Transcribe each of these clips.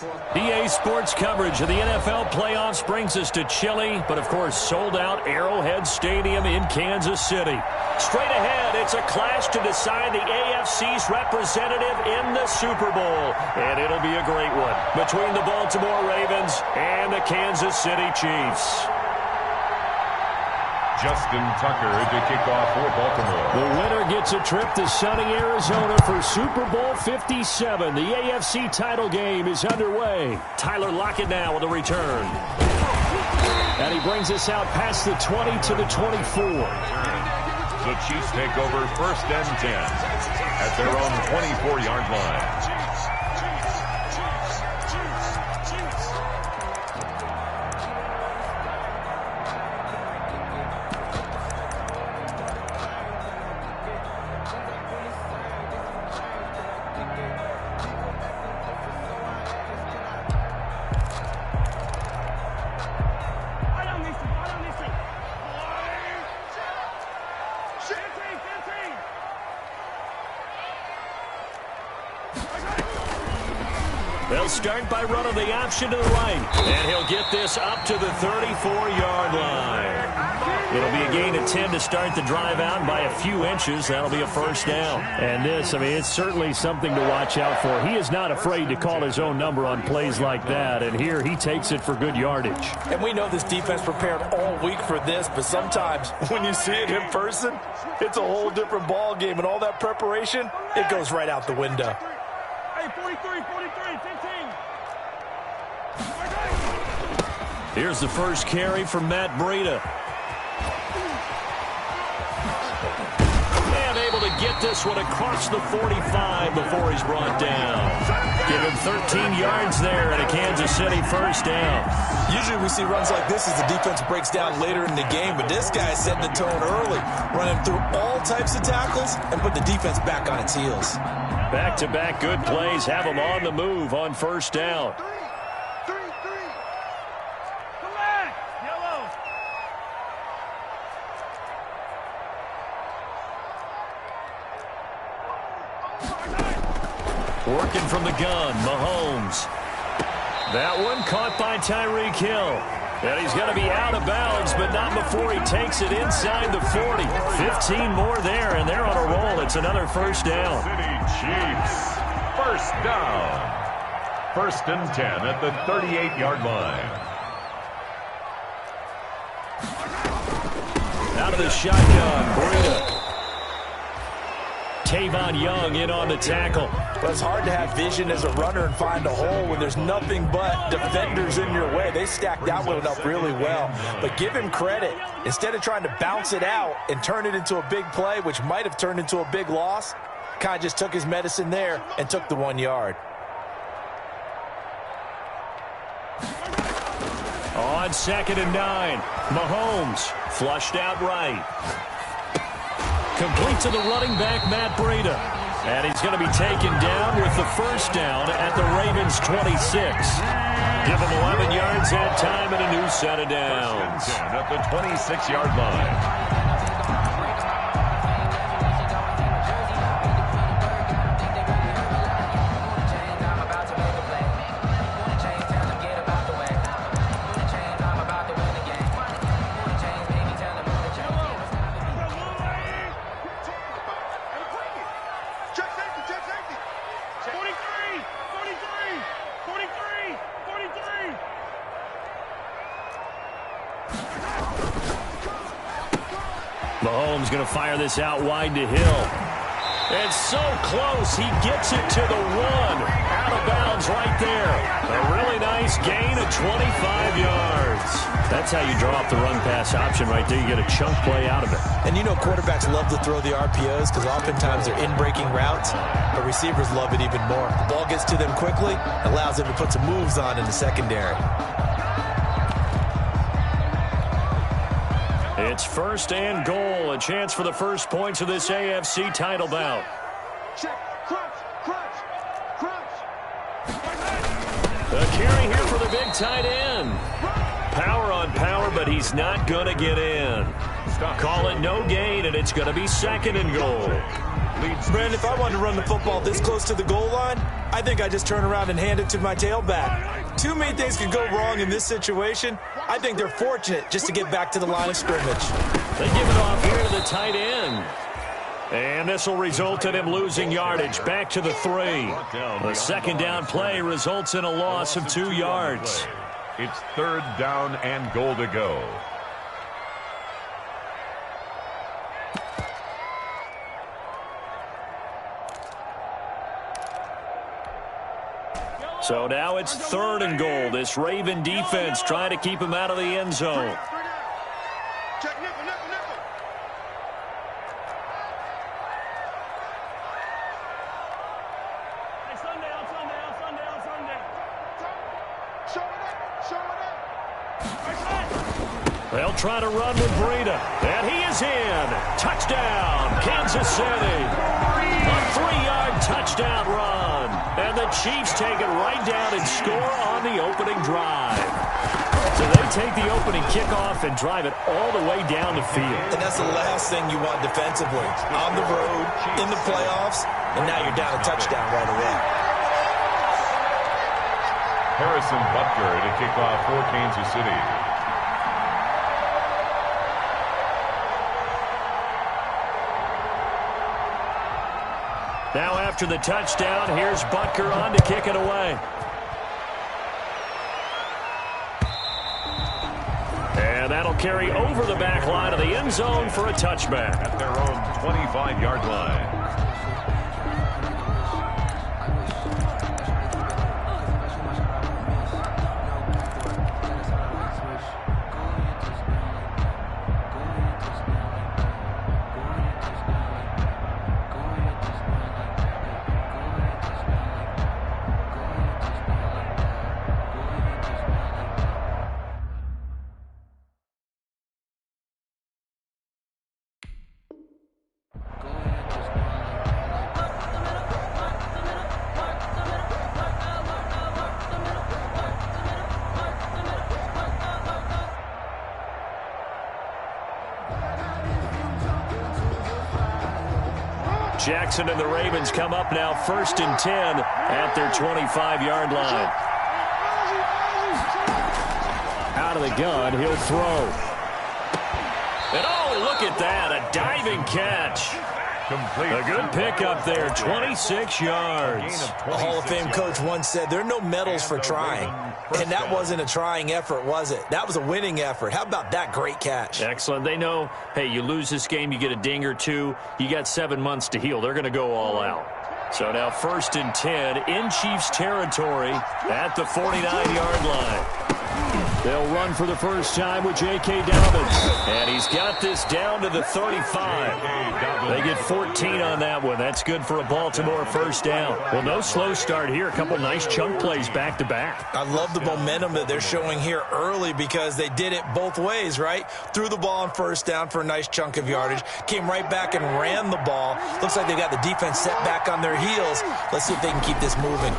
EA Sports coverage of the NFL playoffs brings us to chilly, but of course sold-out Arrowhead Stadium in Kansas City. Straight ahead, it's a clash to decide the AFC's representative in the Super Bowl. And it'll be a great one between the Baltimore Ravens and the Kansas City Chiefs. Justin Tucker to kick off for Baltimore. The winner gets a trip to sunny Arizona for Super Bowl 57. The AFC title game is underway. Tyler Lockett now with a return. And he brings us out past the 20 to the 24. The Chiefs take over 1st and 10 at their own 24-yard line. They'll start by running the option to the right. And he'll get this up to the 34-yard line. It'll be a gain of 10 to start the drive out. By a few inches, that'll be a 1st down. And this, I mean, it's certainly something to watch out for. He is not afraid to call his own number on plays like that. And here he takes it for good yardage. And we know this defense prepared all week for this, but sometimes when you see it in person, it's a whole different ball game. And all that preparation, it goes right out the window. Hey, 43, 15. Here's the first carry from Matt Breida. And able to get this one across the 45 before he's brought down. Give him 13 yards there and a Kansas City 1st down. Usually we see runs like this as the defense breaks down later in the game, but this guy set the tone early, running through all types of tackles and put the defense back on its heels. Back-to-back good plays have him on the move on 1st down. Working from the gun, Mahomes. That one caught by Tyreek Hill. And he's going to be out of bounds, but not before he takes it inside the 40. 15 more there, and they're on a roll. It's another 1st down. City Chiefs, 1st down. 1st and 10 at the 38-yard line. Out of the shotgun, Breida. Tavon Young in on the tackle. Well, it's hard to have vision as a runner and find a hole when there's nothing but defenders in your way. They stacked that one up really well. But give him credit. Instead of trying to bounce it out and turn it into a big play, which might have turned into a big loss, kind of just took his medicine there and took the 1 yard. On 2nd and 9, Mahomes flushed out right. Complete to the running back, Matt Breida. And he's going to be taken down with the 1st down at the Ravens' 26. Give him 11 yards that time and a new set of downs. 1st and 10 at the 26-yard line. Mahomes going to fire this out wide to Hill. And so close, he gets it to the 1. Out of bounds right there. A really nice gain of 25 yards. That's how you draw up the run-pass option right there. You get a chunk play out of it. And you know quarterbacks love to throw the RPOs because oftentimes they're in-breaking routes, but receivers love it even more. The ball gets to them quickly, allows them to put some moves on in the secondary. It's 1st and goal, a chance for the first points of this AFC title bout. The carry here for the big tight end. Power on power, but he's not going to get in. Call it no gain, and it's going to be 2nd and goal. leads. Brandon, if I wanted to run the football this close to the goal line, I think I just turn around and hand it to my tailback. Too many things could go wrong in this situation. I think they're fortunate just to get back to the line of scrimmage. They give it off here to the tight end. And this will result in him losing yardage back to the 3. The second down play results in a loss of 2 yards. It's 3rd down and goal to go. So now it's 3rd and goal. This Raven defense trying to keep him out of the end zone. Check nickel, nickel, nickel. Hey, Sunday. Show it up. They'll try to run with Breida. And he is in. Touchdown, Kansas City. A 3-yard touchdown run. And the Chiefs take it right down and score on the opening drive. So they take the opening kickoff and drive it all the way down the field. And that's the last thing you want defensively. On the road, in the playoffs, and now you're down a touchdown right away. Harrison Butker to kick off for Kansas City. Now after the touchdown, here's Butker on to kick it away. And that'll carry over the back line of the end zone for a touchback. At their own 25-yard line. Jackson and the Ravens come up now 1st and 10 at their 25-yard line. Out of the gun, he'll throw. And oh, look at that, a diving catch. Complete. A good pickup there, 26 yards. A Hall of Fame coach once said there are no medals for trying. And that wasn't a trying effort, was it? That was a winning effort. How about that great catch? Excellent. They know, hey, you lose this game, you get a ding or two. You got 7 months to heal. They're going to go all out. So now 1st and 10 in Chiefs territory at the 49-yard line. They'll run for the first time with J.K. Dobbins. And he's got this down to the 35. They get 14 on that one. That's good for a Baltimore first down. Well, no slow start here. A couple nice chunk plays back-to-back. I love the momentum that they're showing here early because they did it both ways, right? Threw the ball on first down for a nice chunk of yardage. Came right back and ran the ball. Looks like they got the defense set back on their heels. Let's see if they can keep this moving.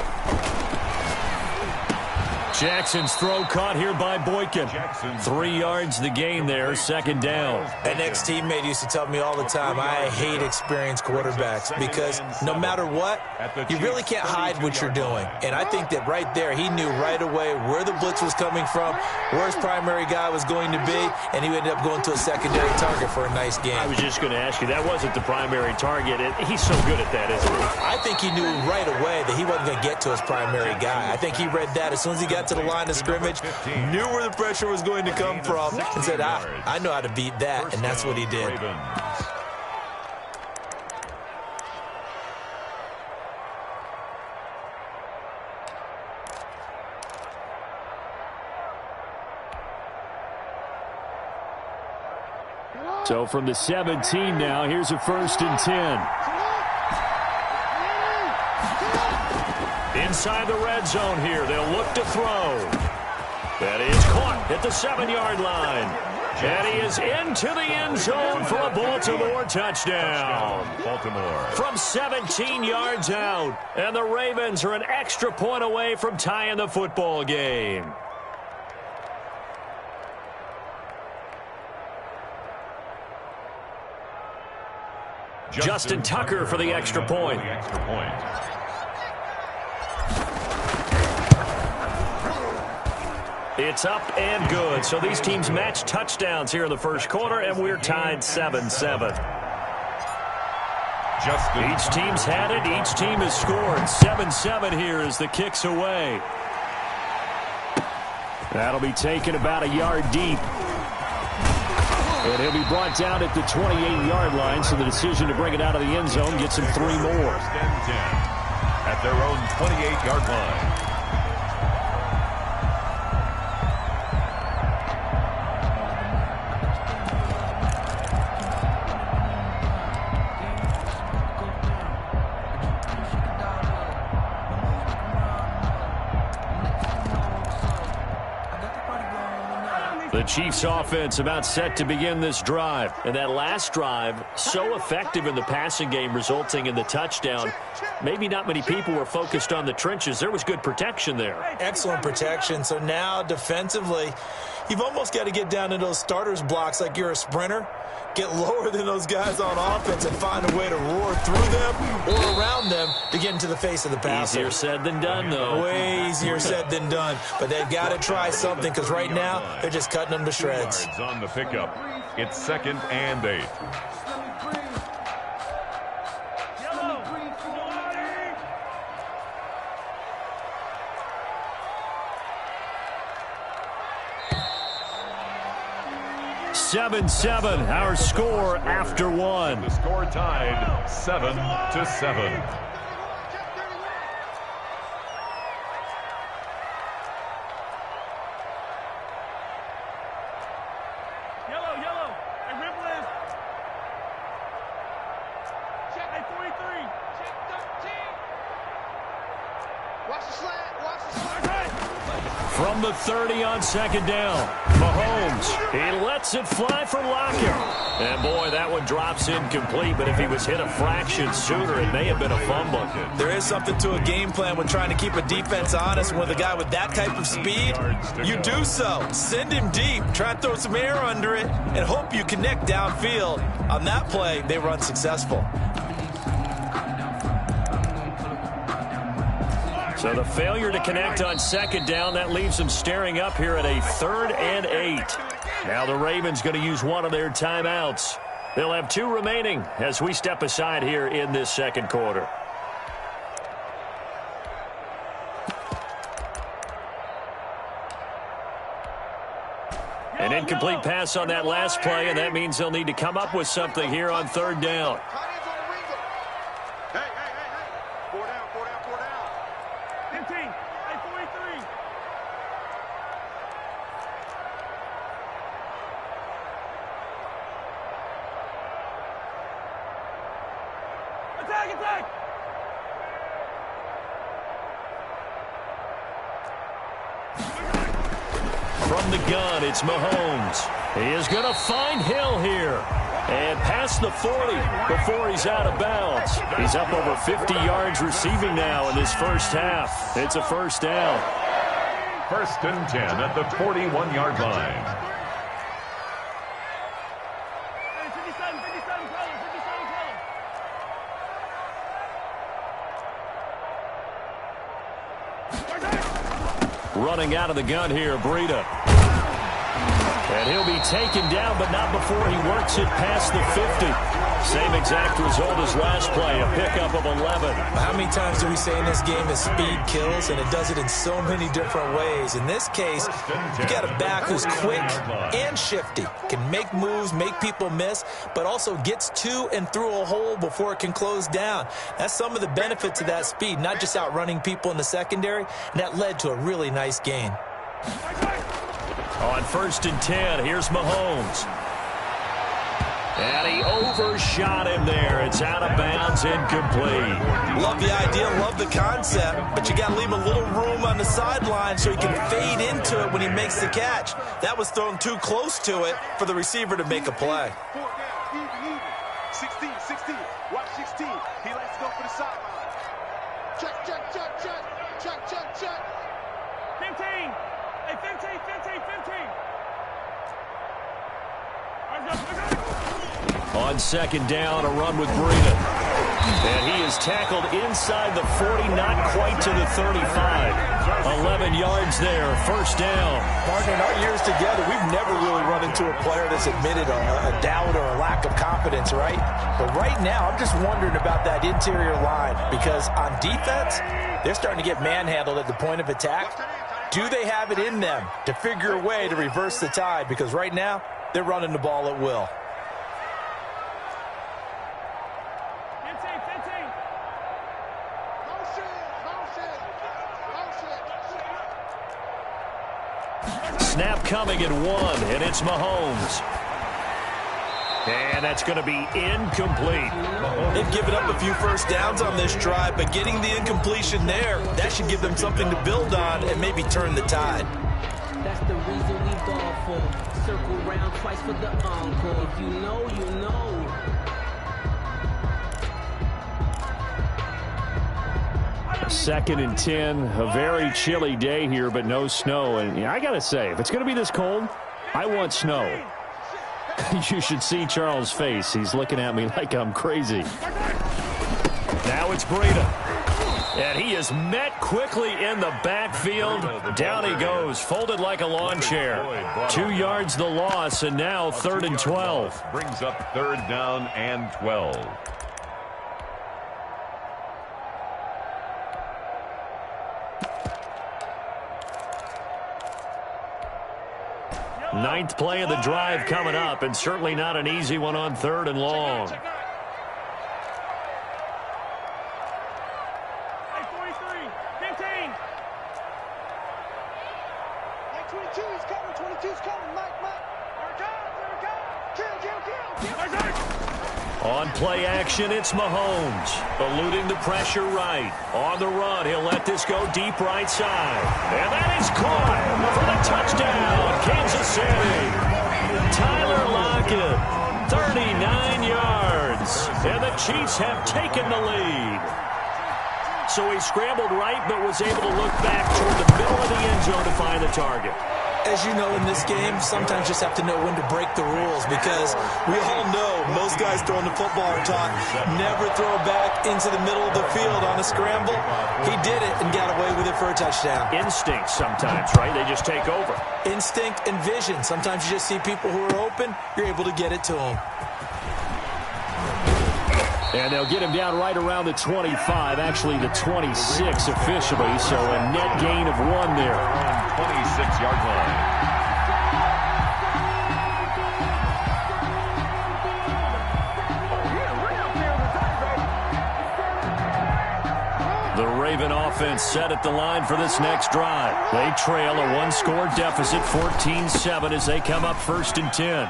Jackson's throw caught here by Boykin. 3 yards the gain there, 2nd down. An ex-teammate used to tell me all the time, I hate experienced quarterbacks because no matter what, you really can't hide what you're doing. And I think that right there, he knew right away where the blitz was coming from, where his primary guy was going to be, and he ended up going to a secondary target for a nice game. I was just going to ask you, that wasn't the primary target. He's so good at that, isn't he? I think he knew right away that he wasn't going to get to his primary guy. I think he read that as soon as he got to the line of scrimmage, knew where the pressure was going to come from, and said, I know how to beat that, and that's what he did. So from the 17 now, here's a 1st and 10. Inside the red zone here, they'll look to throw. That is caught at the 7-yard line. And he is into the end zone for a Baltimore touchdown. Baltimore. From 17 yards out. And the Ravens are an extra point away from tying the football game. Justin Tucker for the extra point. It's up and good. So these teams match touchdowns here in the first quarter, and we're tied 7-7. Each team's had it. Each team has scored. 7-7 here as the kick's away. That'll be taken about a yard deep. And he'll be brought down at the 28-yard line, so the decision to bring it out of the end zone gets him 3 more. First and 10 at their own 28-yard line. The Chiefs offense about set to begin this drive. And that last drive, so effective in the passing game, resulting in the touchdown. Maybe not many people were focused on the trenches. There was good protection there. Excellent protection. So now defensively, you've almost got to get down to those starters blocks like you're a sprinter. Get lower than those guys on offense and find a way to roar through them or around them to get into the face of the passer. Easier said than done, though. Way easier said than done. But they've got to try something because right now they're just cutting them to shreds. On the pickup, it's 2nd and 8. Seven, our score after one. The score tied 7-7. From the 30 on 2nd down, Mahomes, he lets it fly for Lockett. And boy, that one drops incomplete, but if he was hit a fraction sooner, it may have been a fumble. There is something to a game plan when trying to keep a defense honest. With a guy with that type of speed, you do so. Send him deep, try and throw some air under it, and hope you connect downfield. On that play, they were unsuccessful. So the failure to connect on 2nd down, that leaves them staring up here at a 3rd and 8. Now the Ravens going to use one of their timeouts. They'll have 2 remaining as we step aside here in this second quarter. An incomplete pass on that last play, and that means they'll need to come up with something here on 3rd down. From the gun, it's Mahomes. He is going to find Hill here. And past the 40 before he's out of bounds. He's up over 50 yards receiving now in this first half. It's a first down. 1st and 10 at the 41-yard line. Running out of the gun here, Breida. And he'll be taken down, but not before he works it past the 50. Same exact result as last play, a pickup of 11. How many times do we say in this game that speed kills, and it does it in so many different ways? In this case, you got a back who's quick and shifty, can make moves, make people miss, but also gets to and through a hole before it can close down. That's some of the benefits of that speed, not just outrunning people in the secondary, and that led to a really nice gain. On 1st and 10, here's Mahomes. And he overshot him there. It's out of bounds, incomplete. Love the idea, love the concept, but you got to leave a little room on the sideline so he can fade into it when he makes the catch. That was thrown too close to it for the receiver to make a play. 16, 16. Watch 16. He likes to go for the sideline. Check, check, check, check. Check, check, check. 15. Hey, 15, 15, 15. On second down, a run with Breida. And he is tackled inside the 40, not quite to the 35. 11 yards there, first down. Partner, in our years together, we've never really run into a player that's admitted a doubt or a lack of confidence, right? But right now, I'm just wondering about that interior line, because on defense, they're starting to get manhandled at the point of attack. Do they have it in them to figure a way to reverse the tide? Because right now, they're running the ball at will. Snap coming at 1, and it's Mahomes. And that's going to be incomplete. They've given up a few first downs on this drive, but getting the incompletion there, that should give them something to build on and maybe turn the tide. That's the reason we ball for. Circle round twice for the encore. If you know, you know. Second and 10, a very chilly day here, but no snow. And I got to say, if it's going to be this cold, I want snow. You should see Charles' face. He's looking at me like I'm crazy. Now it's Breida. And he is met quickly in the backfield. Down he goes, folded like a lawn chair. 2 yards the loss, and now 3rd and 12. Brings up 3rd down and 12. Ninth play of the drive coming up, and certainly not an easy one on 3rd and long. Hey, 43, 15. Hey, 22 is coming, 22 is coming. Mike. Here it comes. Kill. On play action, it's Mahomes. Eluding the pressure right. On the run, he'll let this go deep right side. And that is caught for the touchdown, Kansas City. Tyler Lockett, 39 yards. And the Chiefs have taken the lead. So he scrambled right, but was able to look back toward the middle of the end zone to find the target. As you know, in this game, sometimes you just have to know when to break the rules, because we all know most guys throwing the football are taught never throw back into the middle of the field on a scramble. He did it and got away with it for a touchdown. Instinct sometimes, right? They just take over. Instinct and vision. Sometimes you just see people who are open, you're able to get it to them. And they'll get him down right around the 25, actually the 26 officially, so a net gain of 1 there. 26-yard line. The Raven offense set at the line for this next drive. They trail a 1-score deficit, 14-7, as they come up 1st and 10.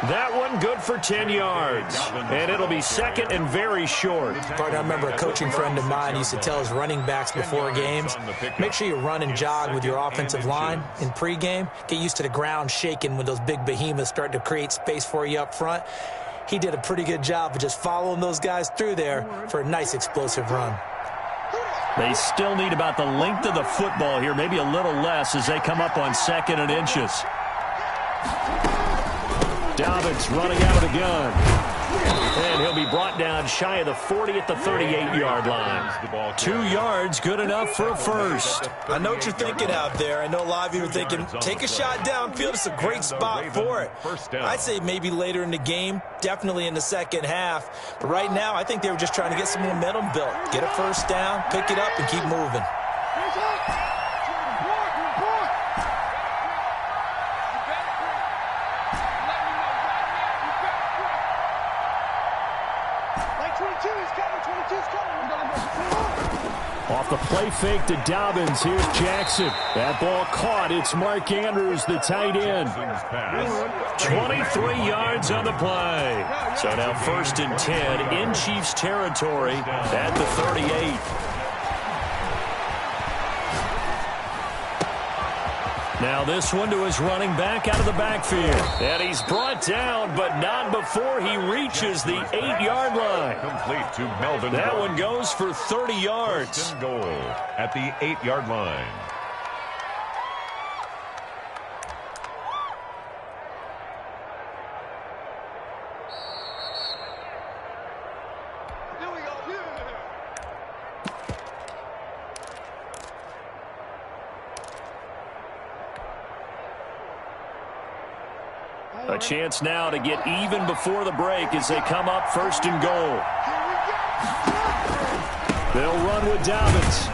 That one good for 10 yards. And it'll be 2nd and very short. Bart, I remember a coaching friend of mine used to tell his running backs before games, make sure you run and jog with your offensive line in pregame. Get used to the ground shaking when those big behemoths start to create space for you up front. He did a pretty good job of just following those guys through there for a nice explosive run. They still need about the length of the football here, maybe a little less as they come up on 2nd and inches. Dobbins running out of the gun. And he'll be brought down shy of the 40 at the 38-yard line. 2 yards, good enough for a first. I know what you're thinking out there. I know a lot of you are thinking, take a shot downfield. It's a great spot for it. I'd say maybe later in the game, definitely in the second half. But right now, I think they were just trying to get some momentum built. Get a first down, pick it up, and keep moving. Off the play fake to Dobbins. Here's Jackson. That ball caught. It's Mark Andrews, the tight end. 23 yards on the play. So now 1st and 10 in Chiefs territory at the 38. Now this one to his running back out of the backfield. And he's brought down, but not before he reaches the 8-yard line. Complete to Melvin. That one goes for 30 yards. 1st and goal at the 8-yard line. A chance now to get even before the break as they come up 1st and goal. They'll run with Dobbins.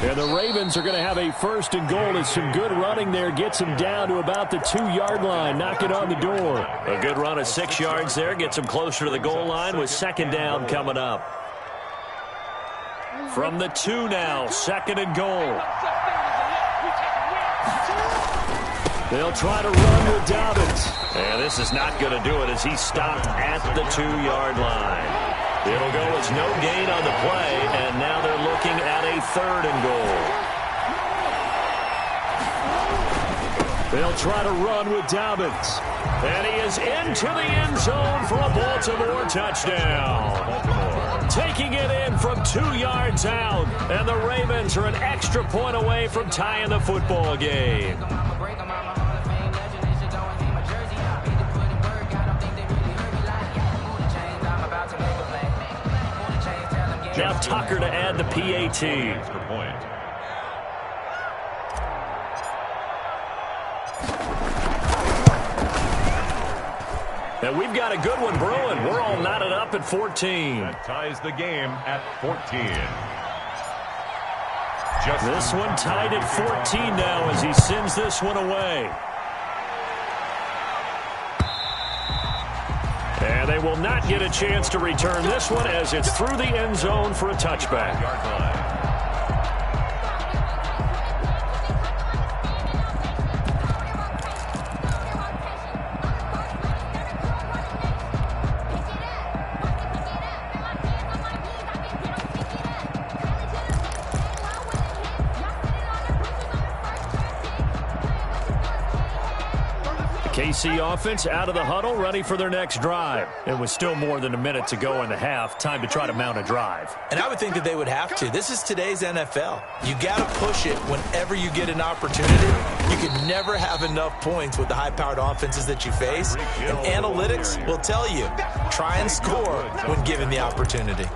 And the Ravens are going to have a 1st and goal as some good running there gets them down to about the 2-yard line. Knock it on the door. A good run of 6 yards there gets them closer to the goal line with 2nd down coming up. From the 2 now, 2nd and goal. They'll try to run with Dobbins. And this is not going to do it as he's stopped at the 2-yard line. It'll go as no gain on the play, and now they're looking at a 3rd and goal. They'll try to run with Dobbins. And he is into the end zone for a Baltimore touchdown. Taking it in from 2 yards out, and the Ravens are an extra point away from tying the football game. Now Tucker to add the PAT. And we've got a good one brewing. We're all knotted up at 14. That ties the game at 14. This one tied at 14 now as he sends this one away. And they will not get a chance to return this one as it's through the end zone for a touchback. KC offense out of the huddle, ready for their next drive. And with still more than a minute to go in the half, time to try to mount a drive. And I would think that they would have to. This is today's NFL. You got to push it whenever you get an opportunity. You can never have enough points with the high-powered offenses that you face. And analytics will tell you, try and score when given the opportunity.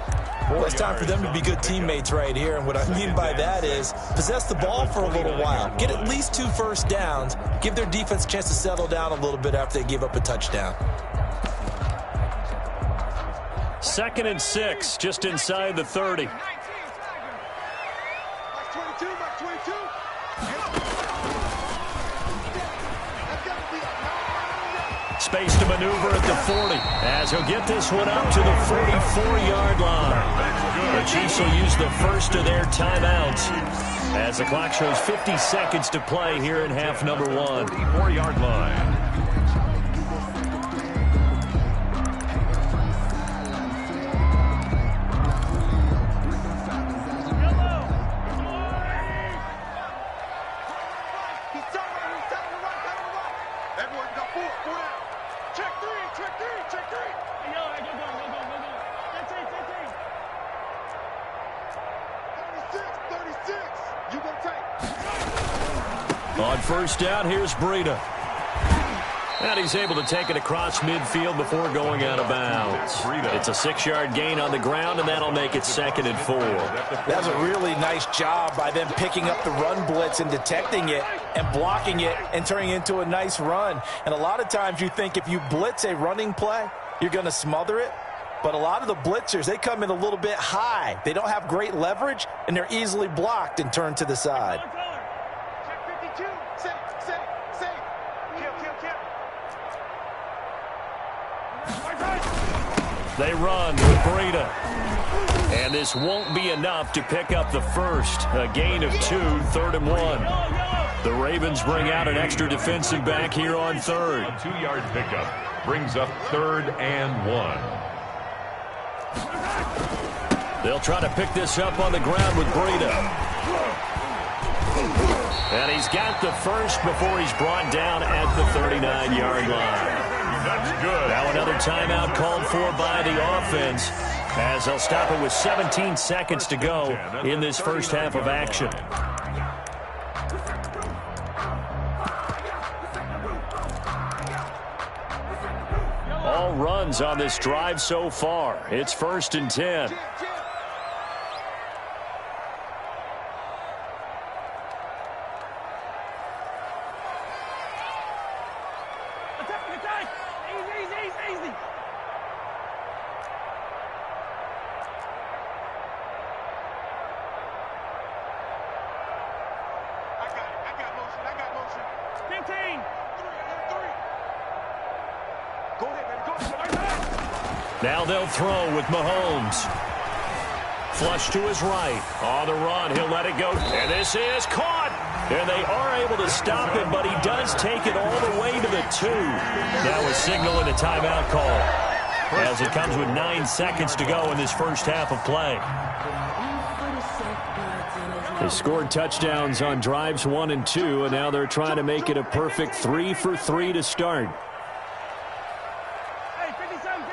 Well, it's time for them to be good teammates right here, and what I mean by that is possess the ball for a little while, get at least 2 first downs, give their defense a chance to settle down a little bit after they give up a touchdown. 2nd and 6, just inside the 30. Space to maneuver at the 40 as he'll get this one up to the 44-yard line. The Chiefs will use the first of their timeouts as the clock shows 50 seconds to play here in half number 1. 44-yard line. On first down, here's Breida. And he's able to take it across midfield before going out of bounds. It's a 6-yard gain on the ground, and that'll make it 2nd and 4. That's a really nice job by them picking up the run blitz and detecting it and blocking it and turning it into a nice run. And a lot of times you think if you blitz a running play, you're going to smother it. But a lot of the blitzers, they come in a little bit high. They don't have great leverage, and they're easily blocked and turned to the side. They run with Breida. And this won't be enough to pick up the first. A gain of 2, 3rd and 1. The Ravens bring out an extra defensive back here on 3rd. A 2-yard pickup brings up 3rd and 1. They'll try to pick this up on the ground with Breida. And he's got the first before he's brought down at the 39-yard line. That's good. Now another timeout called for by the offense as they'll stop it with 17 seconds to go in this first half of action. All runs on this drive so far. It's 1st and 10. Easy. I got motion. 15. 3. Go ahead, baby. Now they'll throw with Mahomes. Flush to his right. On the run, he'll let it go. And this is caught. And they are able to stop him, but he does take it all the way to the 2. That was signaling a timeout call, as it comes with 9 seconds to go in this first half of play. They scored touchdowns on drives 1 and 2, and now they're trying to make it a perfect 3 for 3 to start. Hey, 57.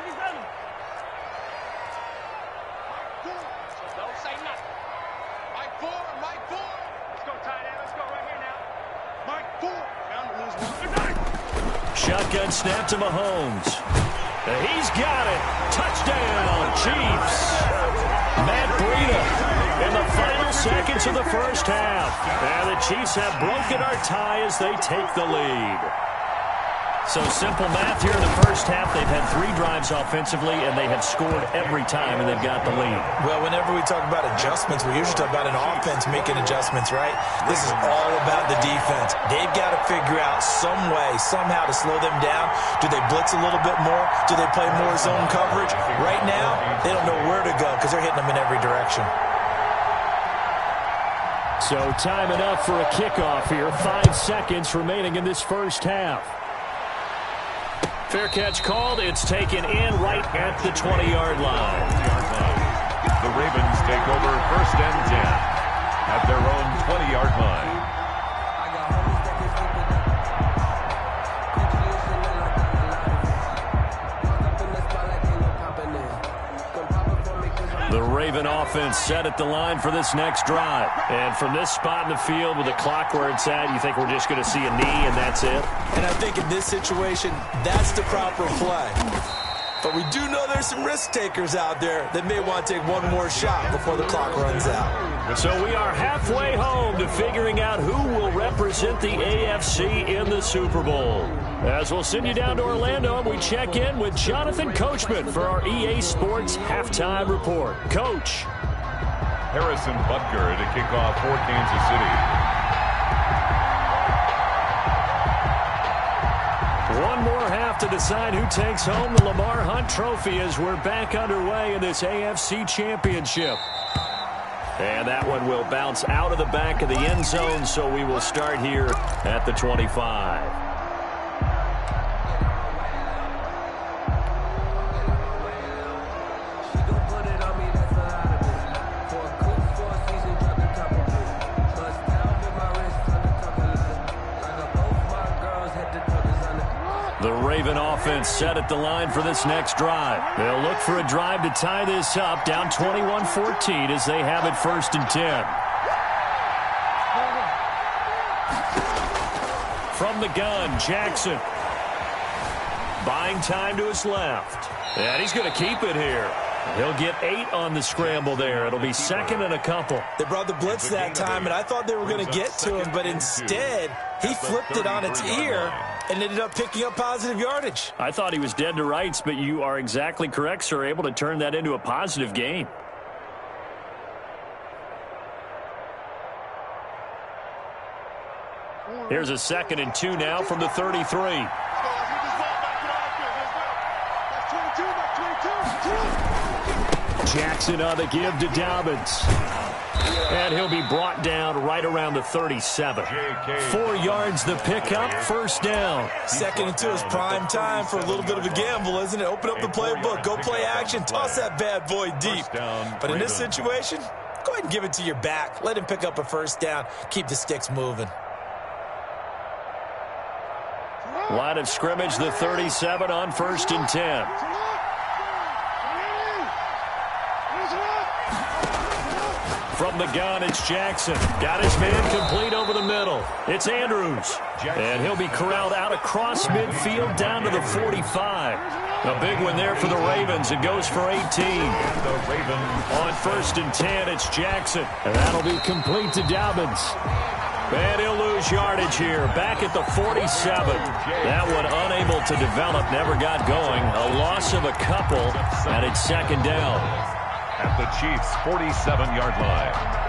Don't say nothing. Mike 4. Let's go, tight end. Let's go right here now. Mike 4. Found to lose one. Shotgun snap to Mahomes. He's got it. Touchdown, Chiefs. Matt Breida in the final seconds of the first half. And the Chiefs have broken our tie as they take the lead. So simple math here in the first half. They've had 3 drives offensively, and they have scored every time, and they've got the lead. Well, whenever we talk about adjustments, we usually talk about an offense making adjustments, right? This is all about the defense. They've got to figure out some way, somehow to slow them down. Do they blitz a little bit more? Do they play more zone coverage? Right now, they don't know where to go because they're hitting them in every direction. So time enough for a kickoff here. 5 seconds remaining in this first half. Fair catch called. It's taken in right at the 20-yard line. The Ravens take over 1st and 10 at their own 20-yard line. The Raven offense set at the line for this next drive. And from this spot in the field with the clock where it's at, you think we're just going to see a knee and that's it? And I think in this situation, that's the proper play. But we do know there's some risk takers out there that may want to take one more shot before the clock runs out. So we are halfway home to figuring out who will represent the AFC in the Super Bowl. As we'll send you down to Orlando, we check in with Jonathan Coachman for our EA Sports Halftime Report. Coach. Harrison Butker to kick off for Kansas City. One more half to decide who takes home the Lamar Hunt Trophy as we're back underway in this AFC Championship. And that one will bounce out of the back of the end zone, so we will start here at the 25. The Raven offense set at the line for this next drive. They'll look for a drive to tie this up, down 21-14 as they have it 1st and 10. From the gun, Jackson. Buying time to his left. And he's going to keep it here. He'll get 8 on the scramble there. It'll be 2nd and a couple. They brought the blitz that time, and I thought they were going to get to him, but instead, he flipped it on its ear and ended up picking up positive yardage. I thought he was dead to rights, but you are exactly correct, sir. Able to turn that into a positive gain. Here's a 2nd and 2 now from the 33. Jackson on the give to Dobbins. And he'll be brought down right around the 37. 4 yards the pickup, 1st down. 2nd and 2 is prime time for a little bit of a gamble, isn't it? Open up the playbook, go play action, toss that bad boy deep. But in this situation, go ahead and give it to your back. Let him pick up a 1st down. Keep the sticks moving. Line of scrimmage, the 37 on 1st and 10. From the gun, it's Jackson. Got his man complete over the middle. It's Andrews. And he'll be corralled out across midfield down to the 45. A big one there for the Ravens. It goes for 18. On 1st and 10, it's Jackson. And that'll be complete to Dobbins. And he'll lose yardage here. Back at the 47. That one unable to develop, never got going. A loss of a couple, and it's second down. At the Chiefs' 47-yard line.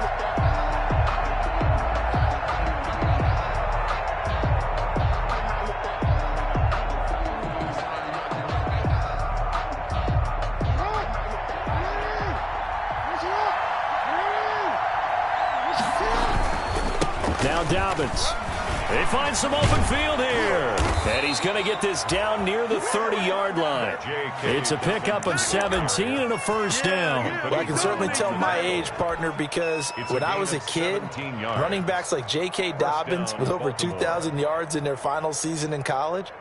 Now Dobbins. They find some open field here. And he's going to get this down near the 30-yard line. It's a pickup of 17 and a first down. Well, I can certainly tell my age, partner, because when I was a kid, running backs like J.K. Dobbins with over 2,000 yards in their final season in college,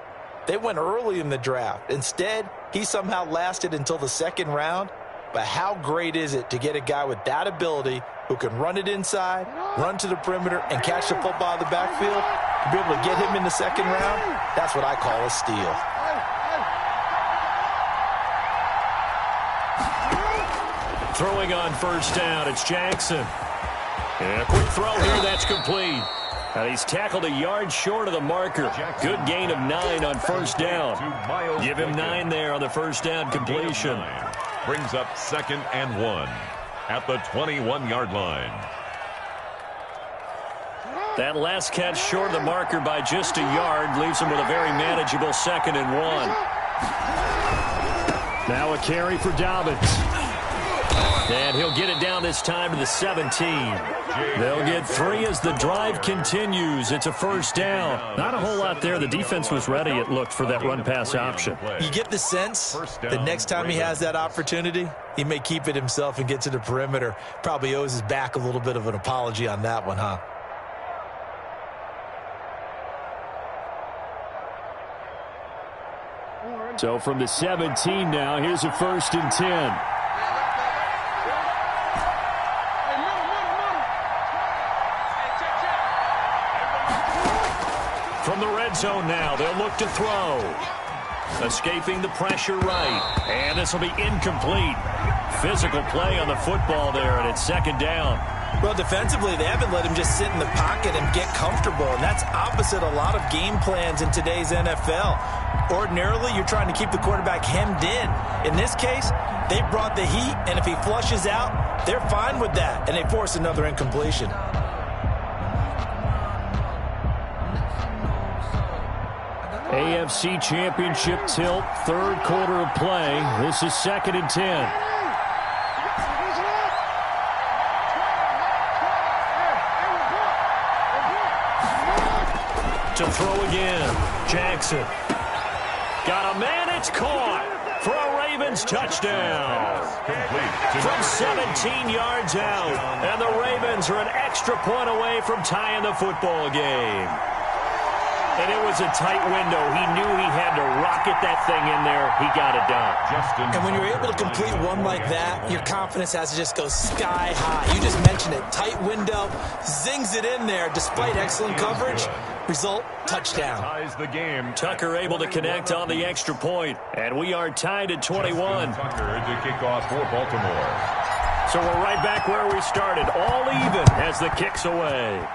they went early in the draft. Instead, he somehow lasted until the second round. But how great is it to get a guy with that ability who can run it inside, run to the perimeter, and catch the football out of the backfield? To be able to get him in the second round, that's what I call a steal. Throwing on first down, it's Jackson. And a quick throw here, that's complete. And he's tackled a yard short of the marker. Good gain of 9 on first down. Give him 9 there on the first down completion. Brings up 2nd and 1 at the 21-yard line. That last catch short of the marker by just a yard leaves him with a very manageable 2nd and 1. Now a carry for Dobbins. And he'll get it down this time to the 17. They'll get 3 as the drive continues. It's a first down. Not a whole lot there. The defense was ready, it looked, for that run-pass option. You get the sense that next time he has that opportunity, he may keep it himself and get to the perimeter. Probably owes his back a little bit of an apology on that one, huh? So from the 17 now, here's a 1st and 10. From the red zone now, they'll look to throw. Escaping the pressure right. And this will be incomplete. Physical play on the football there, and it's 2nd down. Well, defensively, they haven't let him just sit in the pocket and get comfortable, and that's opposite a lot of game plans in today's NFL. Ordinarily, you're trying to keep the quarterback hemmed in. In this case, they brought the heat, and if he flushes out, they're fine with that, and they force another incompletion. AFC Championship tilt, 3rd quarter of play. This is 2nd and 10. To throw again, Jackson. Got a man, it's caught for a Ravens touchdown. From 17 yards out, and the Ravens are an extra point away from tying the football game. And it was a tight window. He knew he had to rocket that thing in there. He got it done. And when you're able to complete one like that, your confidence has to just go sky high. You just mentioned it. Tight window, zings it in there despite excellent coverage. Result, touchdown. Ties the game. Tucker able to connect on the extra point. And we are tied at 21. Tucker to kick off for Baltimore. So we're right back where we started. All even as the kick's away.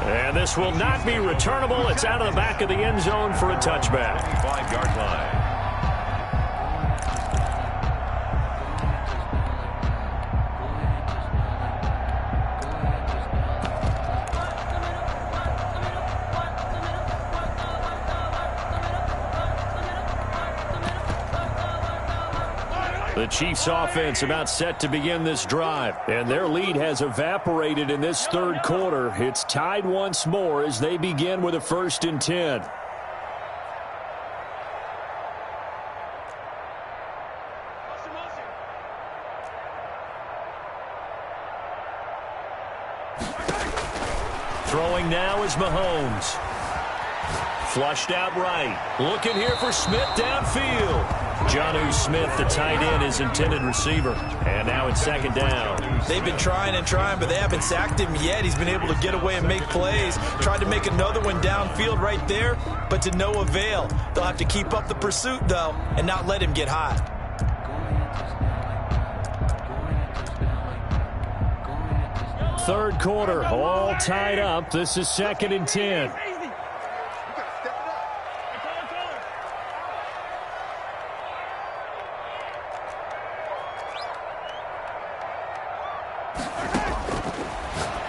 And this will not be returnable. It's out of the back of the end zone for a touchback. 5-yard line. The Chiefs offense about set to begin this drive, and their lead has evaporated in this 3rd quarter. It's tied once more as they begin with a 1st and 10. Throwing now is Mahomes. Flushed out right. Looking here for Smith downfield. Jonnu Smith, the tight end, his intended receiver. And now it's 2nd down. They've been trying and trying, but they haven't sacked him yet. He's been able to get away and make plays. Tried to make another one downfield right there, but to no avail. They'll have to keep up the pursuit, though, and not let him get hot. third quarter, all tied up. This is 2nd and 10.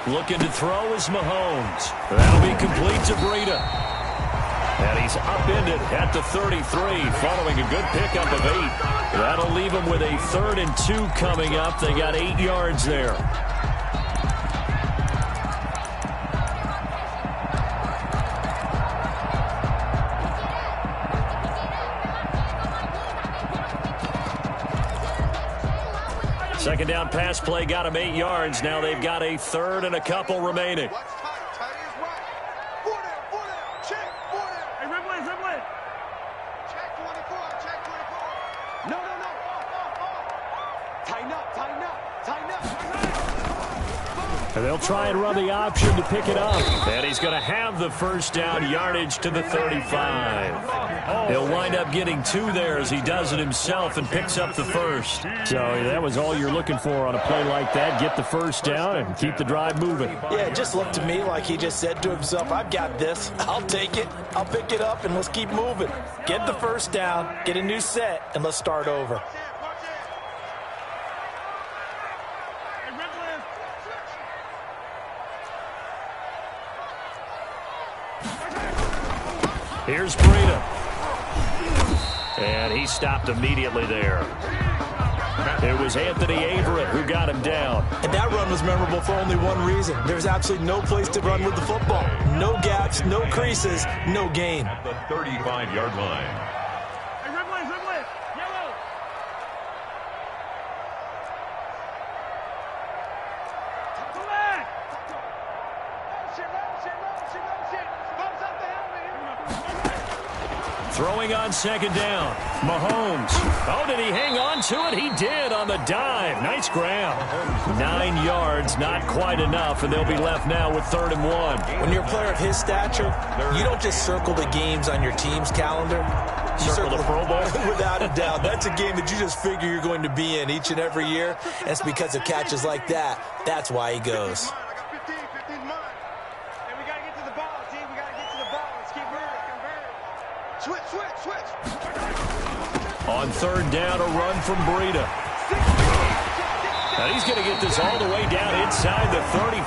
Looking to throw is Mahomes. That'll be complete to Breida. And he's upended at the 33 following a good pickup of 8. That'll leave him with a 3rd and 2 coming up. They got 8 yards there. Second down pass play got him 8 yards. Now they've got a 3rd and a couple remaining. And they'll try and run the option to pick it up. And he's going to have the first down, yardage to the 35. He'll wind up getting 2 there as he does it himself and picks up the first. So that was all you're looking for on a play like that. Get the first down and keep the drive moving. Yeah, it just looked to me like he just said to himself, I've got this. I'll take it. I'll pick it up, and let's keep moving. Get the first down, get a new set, and let's start over. Here's Breida. And he stopped immediately there. It was Anthony Averett who got him down. And that run was memorable for only one reason. There's absolutely no place to run with the football. No gaps, no creases, no gain. At the 35-yard line. Throwing on second down. Mahomes. Oh, did he hang on to it? He did on the dive. Nice grab. 9 yards, not quite enough, and they'll be left now with 3rd and 1. When you're a player of his stature, you don't just circle the games on your team's calendar. You circle the Pro Bowl. Without a doubt. That's a game that you just figure you're going to be in each and every year, and it's because of catches like that. That's why he goes. On 3rd down, a run from Breida. Now he's going to get this all the way down inside the 35.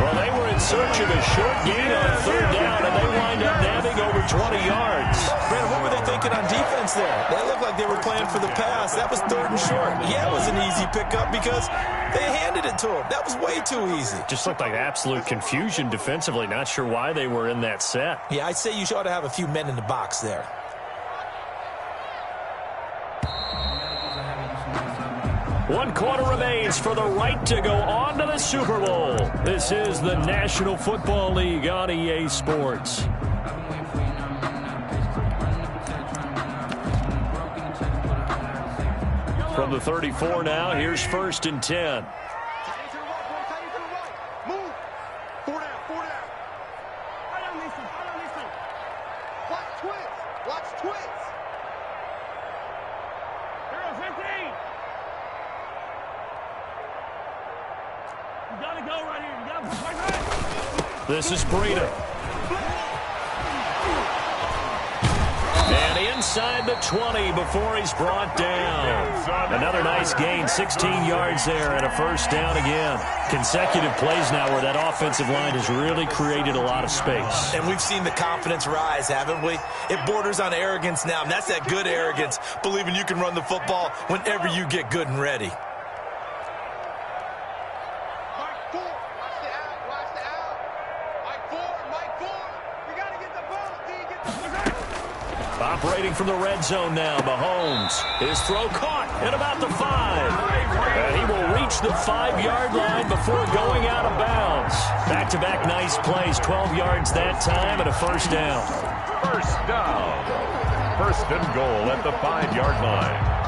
Well, they were in search of a short gain on 3rd down, and they wind up nabbing over 20 yards. Brad, what were they thinking on defense there? They looked like they were playing for the pass. That was 3rd and short. Yeah, it was an easy pickup because they handed it to him. That was way too easy. Just looked like absolute confusion defensively. Not sure why they were in that set. Yeah, I'd say you ought to have a few men in the box there. One quarter remains for the right to go on to the Super Bowl. This is the National Football League on EA Sports. From the 34 now, here's 1st and 10. This is Breida. And inside the 20 before he's brought down. Another nice gain, 16 yards there and a first down again. Consecutive plays now where that offensive line has really created a lot of space. And we've seen the confidence rise, haven't we? It borders on arrogance now, and that's that good arrogance, believing you can run the football whenever you get good and ready. Operating from the red zone now, Mahomes. His throw caught at about the 5. And he will reach the 5-yard line before going out of bounds. Back-to-back nice plays, 12 yards that time and a first down. First down. 1st and goal at the 5-yard line.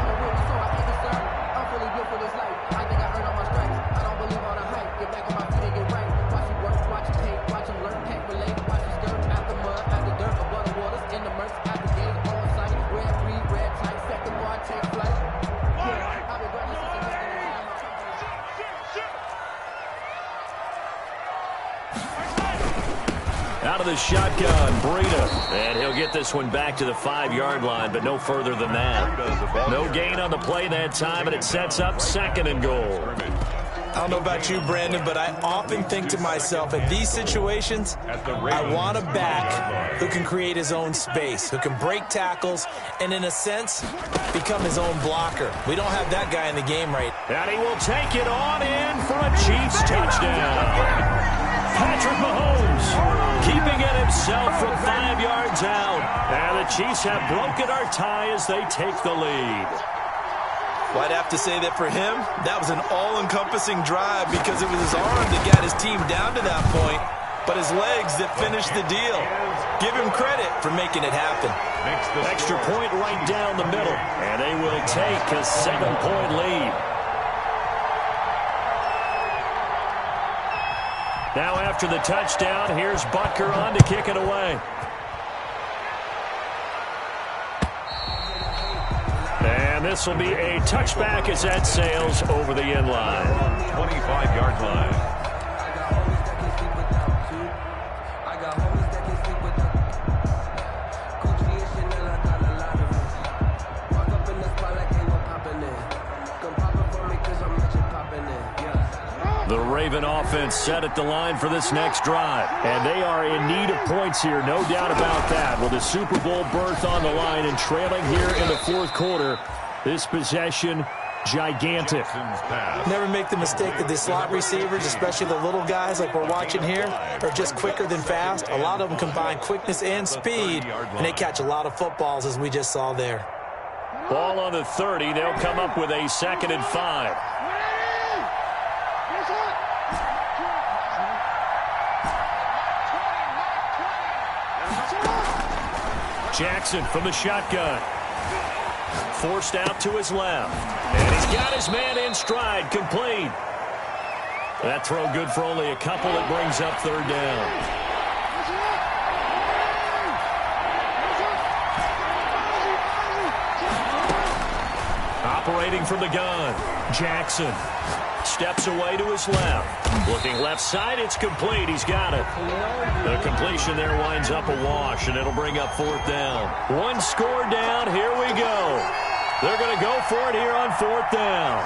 Out of the shotgun, Breida. And he'll get this one back to the 5-yard line, but no further than that. No gain on the play that time, and it sets up 2nd and goal. I don't know about you, Brandon, but I often think to myself, in these situations, I want a back who can create his own space, who can break tackles, and in a sense, become his own blocker. We don't have that guy in the game right now. And he will take it on in for a Chiefs touchdown. Patrick Mahomes keeping it himself from 5 yards out. And the Chiefs have broken our tie as they take the lead. Well, I'd have to say that for him, that was an all-encompassing drive because it was his arm that got his team down to that point, but his legs that finished the deal. Give him credit for making it happen. Extra point right down the middle, and they will take a 7-point lead. Now after the touchdown, here's Butker on to kick it away. And this will be a touchback as that sails over the end line. 25-yard line. The Raven offense set at the line for this next drive. And they are in need of points here, no doubt about that. With a Super Bowl berth on the line and trailing here in the 4th quarter, this possession, gigantic. Never make the mistake that the slot receivers, especially the little guys like we're watching here, are just quicker than fast. A lot of them combine quickness and speed, and they catch a lot of footballs, as we just saw there. Ball on the 30. They'll come up with a 2nd and 5. Jackson from the shotgun. Forced out to his left. And he's got his man in stride, complete. That throw good for only a couple. It brings up 3rd down. Operating from the gun, Jackson steps away to his left. Looking left side, it's complete. He's got it. The completion there winds up a wash, and it'll bring up 4th down. 1 score down. Here we go. They're going to go for it here on 4th down.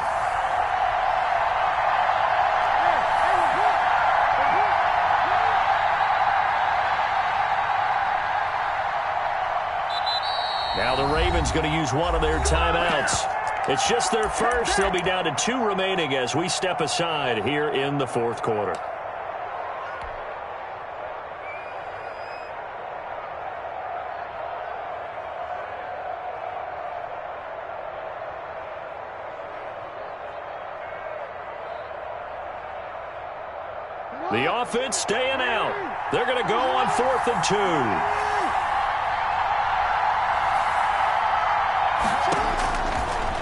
Now the Ravens going to use one of their timeouts. It's just their first. They'll be down to 2 remaining as we step aside here in the 4th quarter. The offense staying out. They're going to go on 4th and 2.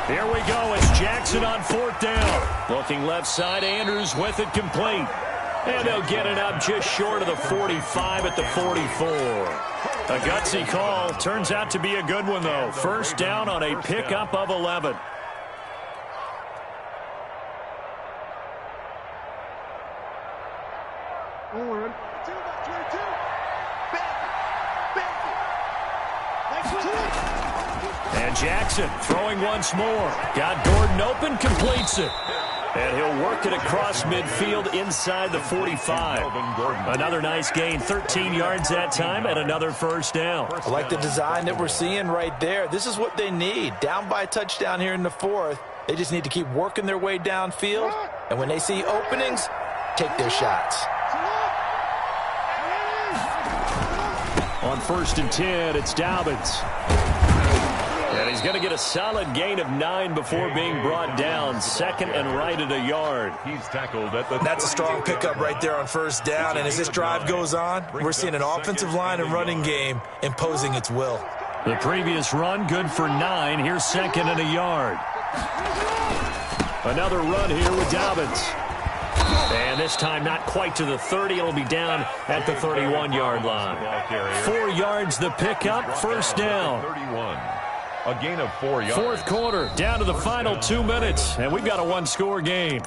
Here we go. It's Jackson on 4th down. Looking left side, Andrews with it complete. And they'll get it up just short of the 45 at the 44. A gutsy call. Turns out to be a good one, though. 1st down on a pickup of 11. And Jackson throwing once more. Got Gordon open, completes it. And he'll work it across midfield inside the 45. Another nice gain, 13 yards that time, and another 1st down. I like the design that we're seeing right there. This is what they need. Down by a touchdown here in the 4th. They just need to keep working their way downfield. And when they see openings, take their shots. On 1st and 10, it's Dobbins. And he's going to get a solid gain of 9 before being brought down. 2nd and right at a yard. He's tackled at the... That's a strong pickup right there on 1st down. And as this drive goes on, we're seeing an offensive line and running game imposing its will. The previous run, good for 9. Here's 2nd and a yard. Another run here with Dobbins. And this time not quite to the 30. It'll be down at the 31-yard line. 4 yards the pickup, 1st down. 31. A gain of 4 yards. 4th quarter, down to the final 2 minutes, and we've got a 1-score game.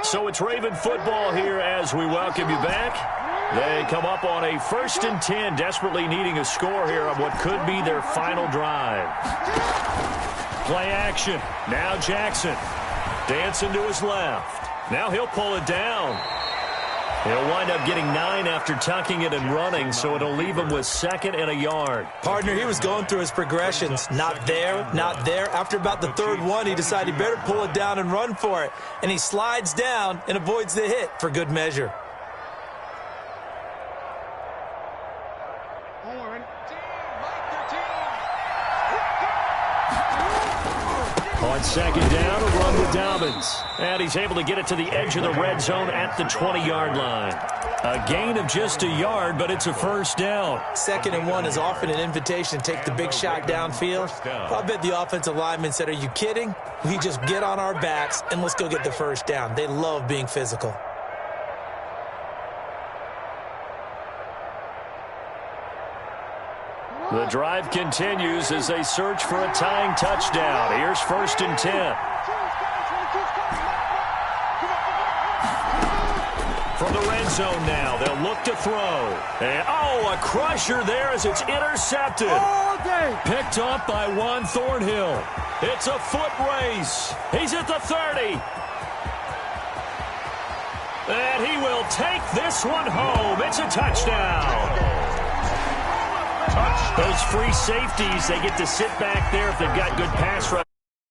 So it's Raven football here as we welcome you back. They come up on a 1st and 10, desperately needing a score here on what could be their final drive. Play action. Now Jackson. Dancing to his left. Now he'll pull it down. He'll wind up getting 9 after tucking it and running, so it'll leave him with 2nd and a yard. Partner, he was going through his progressions. Not there, not there. After about the 3rd one, he decided he better pull it down and run for it. And he slides down and avoids the hit for good measure. On 2nd down, a run with Dobbins. And he's able to get it to the edge of the red zone at the 20-yard line. A gain of just a yard, but it's a 1st down. 2nd and 1 is often an invitation to take the big shot downfield. I bet the offensive lineman said, are you kidding? We just get on our backs and let's go get the 1st down. They love being physical. The drive continues as they search for a tying touchdown. Here's 1st and 10. From the red zone now, they'll look to throw. And, a crusher there as it's intercepted. Picked up by Juan Thornhill. It's a foot race. He's at the 30. And he will take this one home. It's a touchdown. Those free safeties, they get to sit back there if they've got good pass rush.